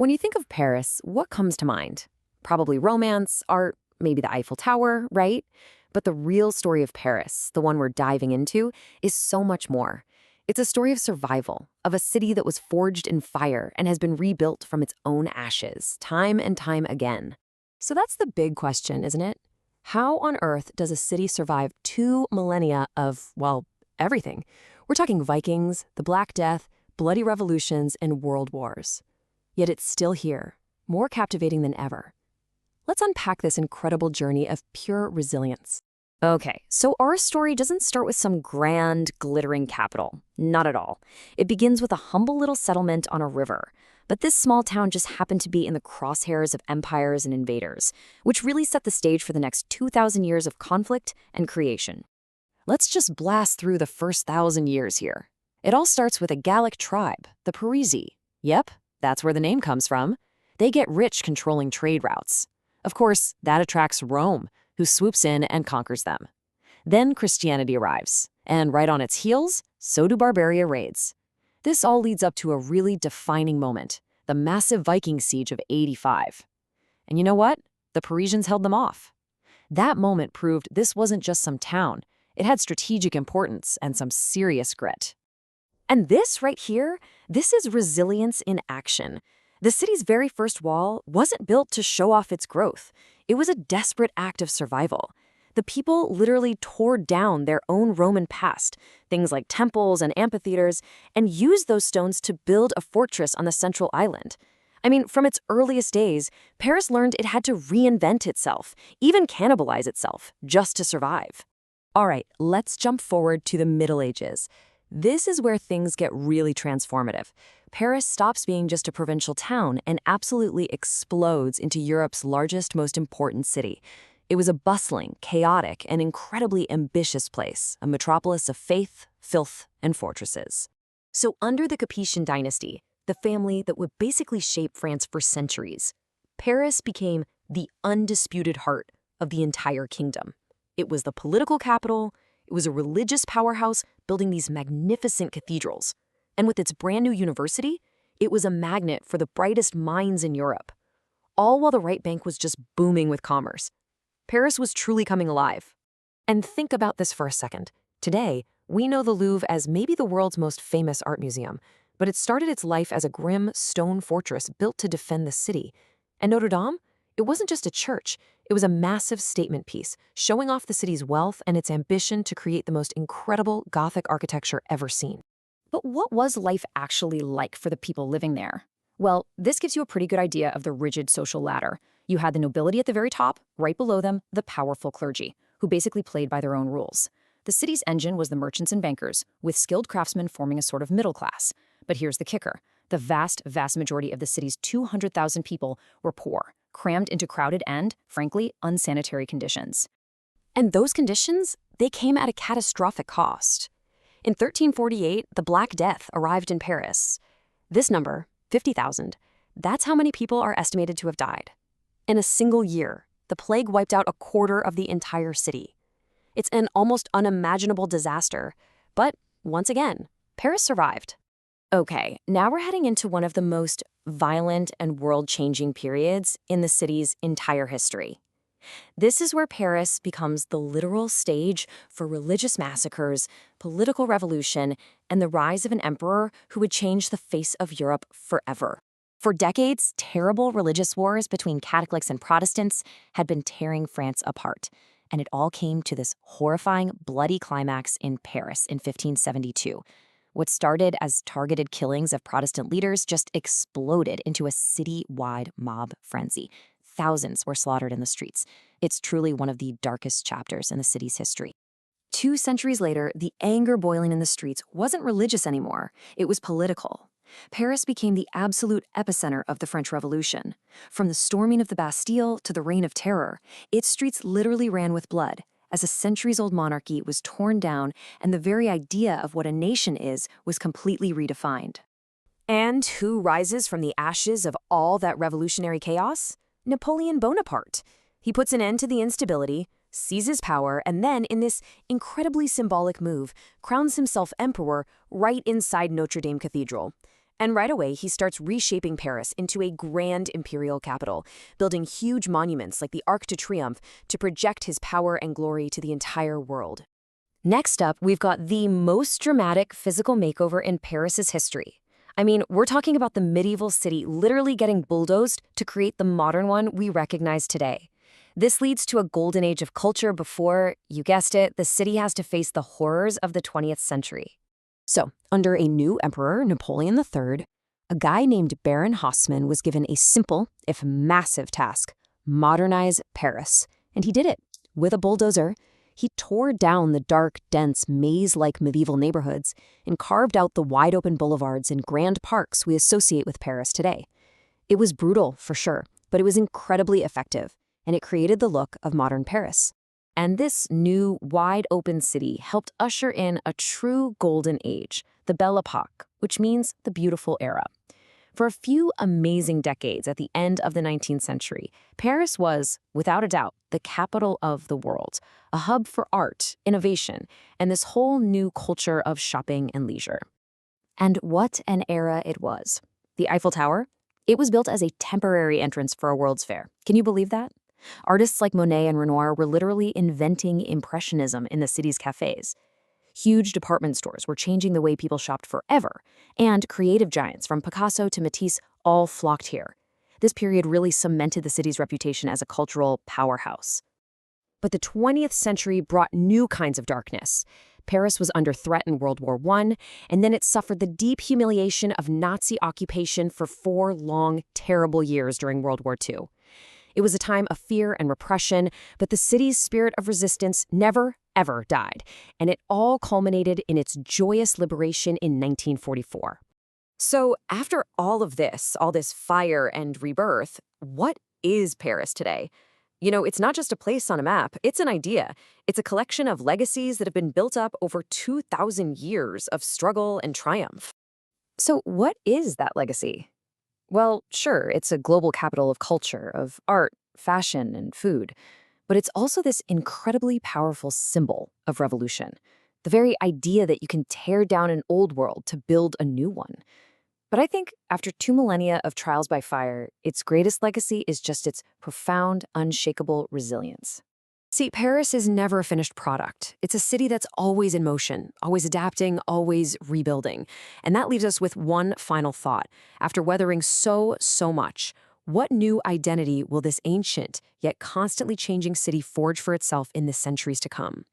When you think of Paris, what comes to mind? Probably romance, art, maybe the Eiffel Tower, right? But the real story of Paris, the one we're diving into, is so much more. It's a story of survival, of a city that was forged in fire and has been rebuilt from its own ashes, time and time again. So that's the big question, isn't it? How on earth does a city survive 2 millennia of, well, everything? We're talking Vikings, the Black Death, bloody revolutions, and world wars. Yet it's still here, more captivating than ever. Let's unpack this incredible journey of pure resilience. Okay, so our story doesn't start with some grand, glittering capital. Not at all. It begins with a humble little settlement on a river. But this small town just happened to be in the crosshairs of empires and invaders, which really set the stage for the next 2,000 years of conflict and creation. Let's just blast through the first 1,000 years here. It all starts with a Gallic tribe, the Parisi. Yep, that's where the name comes from. They get rich controlling trade routes. Of course, that attracts Rome, who swoops in and conquers them. Then Christianity arrives, and right on its heels, so do Barbaria raids. This all leads up to a really defining moment, the massive Viking siege of 85. And you know what? The Parisians held them off. That moment proved this wasn't just some town. It had strategic importance and some serious grit. And this right here, this is resilience in action. The city's very first wall wasn't built to show off its growth. It was a desperate act of survival. The people literally tore down their own Roman past, things like temples and amphitheaters, and used those stones to build a fortress on the central island. I mean, from its earliest days, Paris learned it had to reinvent itself, even cannibalize itself, just to survive. All right, let's jump forward to the Middle Ages. This is where things get really transformative. Paris stops being just a provincial town and absolutely explodes into Europe's largest, most important city. It was a bustling, chaotic, and incredibly ambitious place, a metropolis of faith, filth, and fortresses. So under the Capetian dynasty, the family that would basically shape France for centuries, Paris became the undisputed heart of the entire kingdom. It was the political capital, it was a religious powerhouse building these magnificent cathedrals. And with its brand new university, it was a magnet for the brightest minds in Europe. All while the right bank was just booming with commerce. Paris was truly coming alive. And think about this for a second. Today, we know the Louvre as maybe the world's most famous art museum, but it started its life as a grim stone fortress built to defend the city. And Notre Dame? It wasn't just a church. It was a massive statement piece, showing off the city's wealth and its ambition to create the most incredible Gothic architecture ever seen. But what was life actually like for the people living there? Well, this gives you a pretty good idea of the rigid social ladder. You had the nobility at the very top, right below them, the powerful clergy, who basically played by their own rules. The city's engine was the merchants and bankers, with skilled craftsmen forming a sort of middle class. But here's the kicker. The vast majority of the city's 200,000 people were poor, crammed into crowded and, frankly, unsanitary conditions. And those conditions, they came at a catastrophic cost. In 1348, the Black Death arrived in Paris. This number, 50,000, that's how many people are estimated to have died. In a single year, the plague wiped out a quarter of the entire city. It's an almost unimaginable disaster, but once again, Paris survived. Okay, now we're heading into one of the most violent and world-changing periods in the city's entire history. This is where Paris becomes the literal stage for religious massacres, political revolution, and the rise of an emperor who would change the face of Europe forever. For decades, terrible religious wars between Catholics and Protestants had been tearing France apart, and it all came to this horrifying, bloody climax in Paris in 1572. What started as targeted killings of Protestant leaders just exploded into a city-wide mob frenzy. Thousands were slaughtered in the streets. It's truly one of the darkest chapters in the city's history. 2 centuries later, the anger boiling in the streets wasn't religious anymore. It was political. Paris became the absolute epicenter of the French Revolution. From the storming of the Bastille to the Reign of Terror, its streets literally ran with blood, as a centuries-old monarchy was torn down and the very idea of what a nation is was completely redefined. And who rises from the ashes of all that revolutionary chaos? Napoleon Bonaparte. He puts an end to the instability, seizes power, and then, in this incredibly symbolic move, crowns himself emperor right inside Notre Dame Cathedral. And right away, he starts reshaping Paris into a grand imperial capital, building huge monuments like the Arc de Triomphe to project his power and glory to the entire world. Next up, we've got the most dramatic physical makeover in Paris's history. I mean, we're talking about the medieval city literally getting bulldozed to create the modern one we recognize today. This leads to a golden age of culture before, you guessed it, the city has to face the horrors of the 20th century. So, under a new emperor, Napoleon III, a guy named Baron Haussmann was given a simple, if massive task: modernize Paris. And he did it. With a bulldozer, he tore down the dark, dense, maze-like medieval neighborhoods and carved out the wide-open boulevards and grand parks we associate with Paris today. It was brutal, for sure, but it was incredibly effective, and it created the look of modern Paris. And this new, wide-open city helped usher in a true golden age, the Belle Epoque, which means the beautiful era. For a few amazing decades at the end of the 19th century, Paris was, without a doubt, the capital of the world, a hub for art, innovation, and this whole new culture of shopping and leisure. And what an era it was. The Eiffel Tower? It was built as a temporary entrance for a World's Fair. Can you believe that? Artists like Monet and Renoir were literally inventing Impressionism in the city's cafes. Huge department stores were changing the way people shopped forever, and creative giants from Picasso to Matisse all flocked here. This period really cemented the city's reputation as a cultural powerhouse. But the 20th century brought new kinds of darkness. Paris was under threat in World War I, and then it suffered the deep humiliation of Nazi occupation for 4 long, terrible years during World War II. It was a time of fear and repression, but the city's spirit of resistance never, ever died, and it all culminated in its joyous liberation in 1944. So after all this fire and rebirth, what is Paris today? You know, it's not just a place on a map, it's an idea. It's a collection of legacies that have been built up over 2,000 years of struggle and triumph. So what is that legacy? Well, sure, it's a global capital of culture, of art, fashion, and food. But it's also this incredibly powerful symbol of revolution. The very idea that you can tear down an old world to build a new one. But I think after 2 millennia of trials by fire, its greatest legacy is just its profound, unshakable resilience. See, Paris is never a finished product. It's a city that's always in motion, always adapting, always rebuilding. And that leaves us with one final thought. After weathering so much, what new identity will this ancient, yet constantly changing city forge for itself in the centuries to come?